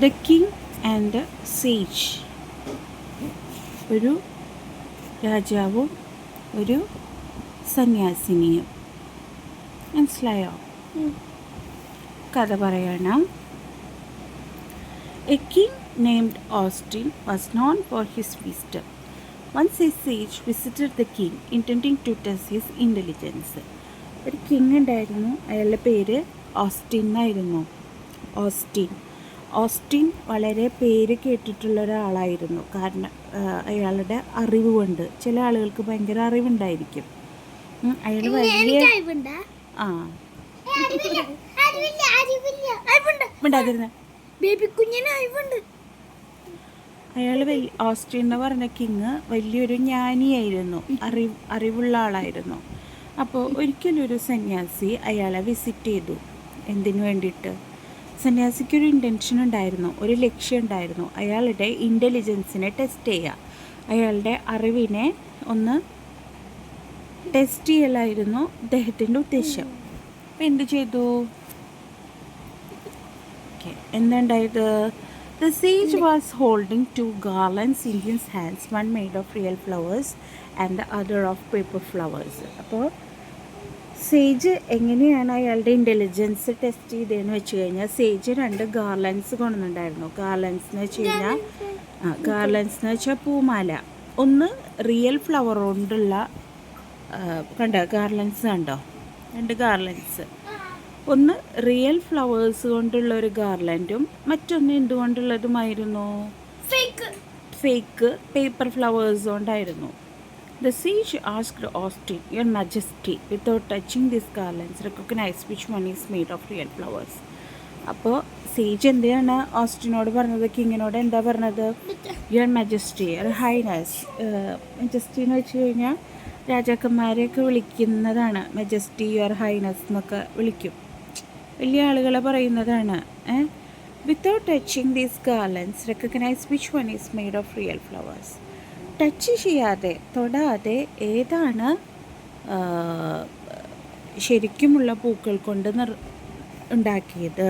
The king and the sage. ഒരു രാജാവും ഒരു സന്യാസിനിയും. മനസ്സിലായോ? കഥ പറയണം. A king named Austin was known for his wisdom. Once a sage visited the king, intending to test his intelligence. ഒരു king ഉണ്ടായിരുന്നു, അയാളുടെ പേര് ഓസ്റ്റിൻ എന്നായിരുന്നു. ഓസ്റ്റിൻ വളരെ പേര് കേട്ടിട്ടുള്ള ഒരാളായിരുന്നു. കാരണം അയാളുടെ അറിവ് കൊണ്ട്. ചില ആളുകൾക്ക് ഭയങ്കര അറിവുണ്ടായിരിക്കും. അയാൾ വലിയ മിണ്ടാതിരുന്ന അയാൾ ഓസ്റ്റിൻ എന്ന് പറഞ്ഞ കിങ് വലിയൊരു ജ്ഞാനിയായിരുന്നു, അറിവുള്ള ആളായിരുന്നു. അപ്പോൾ ഒരിക്കലൊരു സന്യാസി അയാളെ വിസിറ്റ് ചെയ്തു. എന്തിനു വേണ്ടിയിട്ട്? സന്യാസിക്കൊരു ഇൻറ്റൻഷൻ ഉണ്ടായിരുന്നു, ഒരു ലക്ഷ്യം ഉണ്ടായിരുന്നു. അയാളുടെ ഇൻ്റലിജൻസിനെ ടെസ്റ്റ് ചെയ്യുക, അയാളുടെ അറിവിനെ ഒന്ന് ടെസ്റ്റ് ചെയ്യലായിരുന്നു അദ്ദേഹത്തിൻ്റെ ഉദ്ദേശം. അപ്പം എന്ത് ചെയ്തു? എന്തുണ്ടായത്? The sage was holding two garlands in his hands, one made of real flowers and the other of paper flowers. അപ്പോൾ സേജ് എങ്ങനെയാണ് അയാളുടെ ഇൻ്റലിജൻസ് ടെസ്റ്റ് ചെയ്തതെന്ന് വെച്ച് കഴിഞ്ഞാൽ, സേജ് 2 ഗാർലൻഡ്സ് കൊണ്ടുവന്നിട്ടുണ്ടായിരുന്നു. ഗാർലൻഡ്സ് എന്ന് വെച്ചാൽ പൂമാല. ഒന്ന് റിയൽ ഫ്ലവർ കൊണ്ടുള്ള കണ്ടോ ഗാർലൻഡ്സ് കണ്ടോ, 2 ഗാർലൻഡ്സ്. ഒന്ന് റിയൽ ഫ്ലവേഴ്സ് കൊണ്ടുള്ള ഒരു ഗാർലൻഡും മറ്റൊന്ന് എന്തുകൊണ്ടുള്ളതുമായിരുന്നു? ഫേക്ക് പേപ്പർ ഫ്ലവേഴ്സ് കൊണ്ടായിരുന്നു. The sage asked Austin, "Your Majesty, without touching these garlands, recognize which one is made of real flowers." അപ്പോൾ സേജ് എന്താണ് ഓസ്റ്റിനോട് പറഞ്ഞത്? കിങ്ങിനോട് എന്താ പറഞ്ഞത്? Your majesty, your highness. Majesty എന്ന് വെച്ച് കഴിഞ്ഞാൽ രാജാക്കന്മാരെയൊക്കെ വിളിക്കുന്നതാണ്. മജസ്റ്റി, യുവർ ഹൈനസ് എന്നൊക്കെ വിളിക്കും, വലിയ ആളുകളെ പറയുന്നതാണ്. Without touching these garlands recognise which one is made of real flowers. Touch ചെയ്യാതെ, തൊടാതെ ഏതാണ് ശരിക്കുമുള്ള പൂക്കൾ കൊണ്ട് ഉണ്ടാക്കിയത്,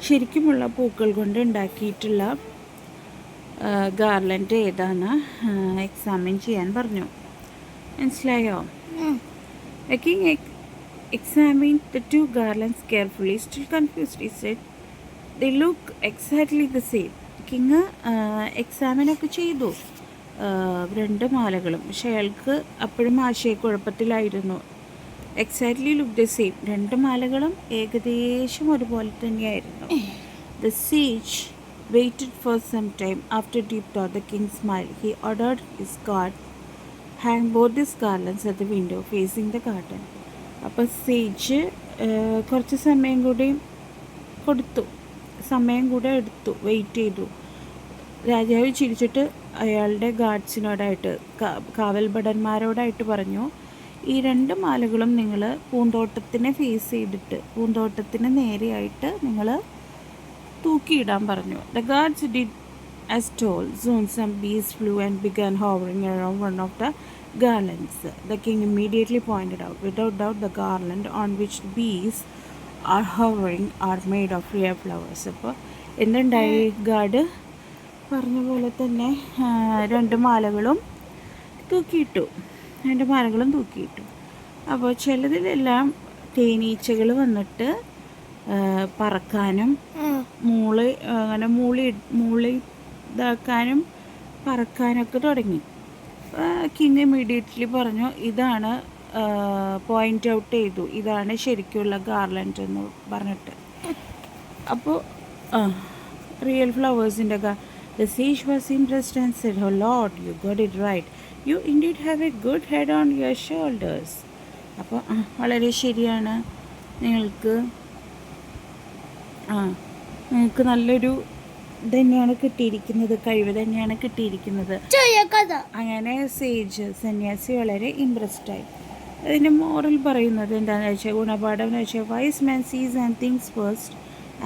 ശരിക്കുമുള്ള പൂക്കൾ കൊണ്ട് ഉണ്ടാക്കിയിട്ടുള്ള ഗാർലൻഡ് ഏതാണ് എക്സാമിൻ ചെയ്യാൻ പറഞ്ഞു. മനസ്സിലായോ? The king examined the 2 garlands carefully. Still confused, he said, "They look exactly the same." King എക്സാമിനൊക്കെ ചെയ്തു 2 മാലകളും. പക്ഷെ അയാൾക്ക് അപ്പോഴും ആശയക്കുഴപ്പത്തിലായിരുന്നു. എക്സാക്ട്ലി ലുക്ക് ദ സെയിം, 2 മാലകളും ഏകദേശം ഒരുപോലെ തന്നെയായിരുന്നു. The sage waited for some time. After deep thought, the king smiled. He ordered his guard hang both these garlands at the window facing the garden. അപ്പോൾ സേജ് കുറച്ച് സമയം കൂടെ എടുത്തു, wait ചെയ്തു. രാജാവ് ചിരിച്ചിട്ട് അയാളുടെ ഗാർഡ്സിനോടായിട്ട്, കാവൽ ഭടന്മാരോടായിട്ട് പറഞ്ഞു, ഈ 2 മാലകളും നിങ്ങൾ പൂന്തോട്ടത്തിനെ ഫേസ് ചെയ്തിട്ട്, പൂന്തോട്ടത്തിന് നേരെയായിട്ട് നിങ്ങൾ തൂക്കിയിടാൻ പറഞ്ഞു. The guards did as told. Soon some bees flew and began hovering around one of the garlands. The king immediately pointed out, without doubt, the garland on which the bees are hovering are made of real flowers. അപ്പോൾ എന്തുണ്ടായി? Guard പറഞ്ഞ പോലെ തന്നെ 2 മാലകളും തൂക്കിയിട്ടു. അപ്പോൾ ചിലതിലെല്ലാം തേനീച്ചകൾ വന്നിട്ട് പറക്കാനും മൂളി ഇതാക്കാനും പറക്കാനൊക്കെ തുടങ്ങി. കിങ് ഇമ്മീഡിയറ്റ്ലി പറഞ്ഞു, ഇതാണ് പോയിൻ്റ് ഔട്ട് ചെയ്തു, ഇതാണ് ശരിക്കുള്ള ഗാർലൻഡ് എന്ന് പറഞ്ഞിട്ട്. അപ്പോൾ real ഫ്ലവേഴ്സിൻ്റെ The sage was impressed and said, "Oh Lord, you got it right. You indeed have a good head on your shoulders." അപ്പോൾ വളരെ ശരിയാണ്, നിങ്ങൾക്ക് നല്ലൊരു തന്നെയാണ് കിട്ടിയിരിക്കുന്നത്, കഴിവ് തന്നെയാണ് കിട്ടിയിരിക്കുന്നത്. അങ്ങനെ സന്യാസി വളരെ ഇംപ്രസ്ഡായി. അതിൻ്റെ മോറൽ പറയുന്നത് എന്താണെന്ന് വെച്ചാൽ, ഗുണപാഠം എന്ന് വെച്ചാൽ, വൈസ് മാൻ സീസ് and things first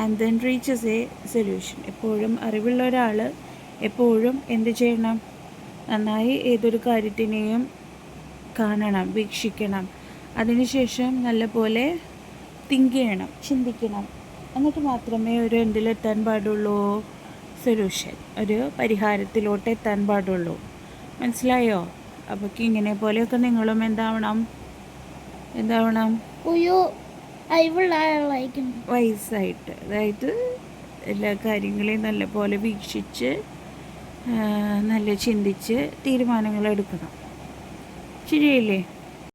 and then reaches A solution. എപ്പോഴും അറിവുള്ള ഒരാൾ എപ്പോഴും എന്ത് ചെയ്യണം? നന്നായി ഏതൊരു കാര്യത്തിനെയും കാണണം, വീക്ഷിക്കണം, അതിനുശേഷം നല്ലപോലെ തിങ്ക് ചെയ്യണം, ചിന്തിക്കണം. എന്നിട്ട് മാത്രമേ ഒരു എന്തിലെത്താൻ പാടുള്ളൂ, സൊല്യൂഷൻ, ഒരു പരിഹാരത്തിലോട്ട് എത്താൻ പാടുള്ളൂ. മനസ്സിലായോ? അപ്പോൾ ഇങ്ങനെ പോലെയൊക്കെ നിങ്ങളും എന്താവണം ഒരു വയസ്സായിട്ട്, അതായത് എല്ലാ കാര്യങ്ങളെയും നല്ലപോലെ വീക്ഷിച്ച് നല്ല ചിന്തിച്ച് തീരുമാനങ്ങൾ എടുക്കണം. ശരിയല്ലേ?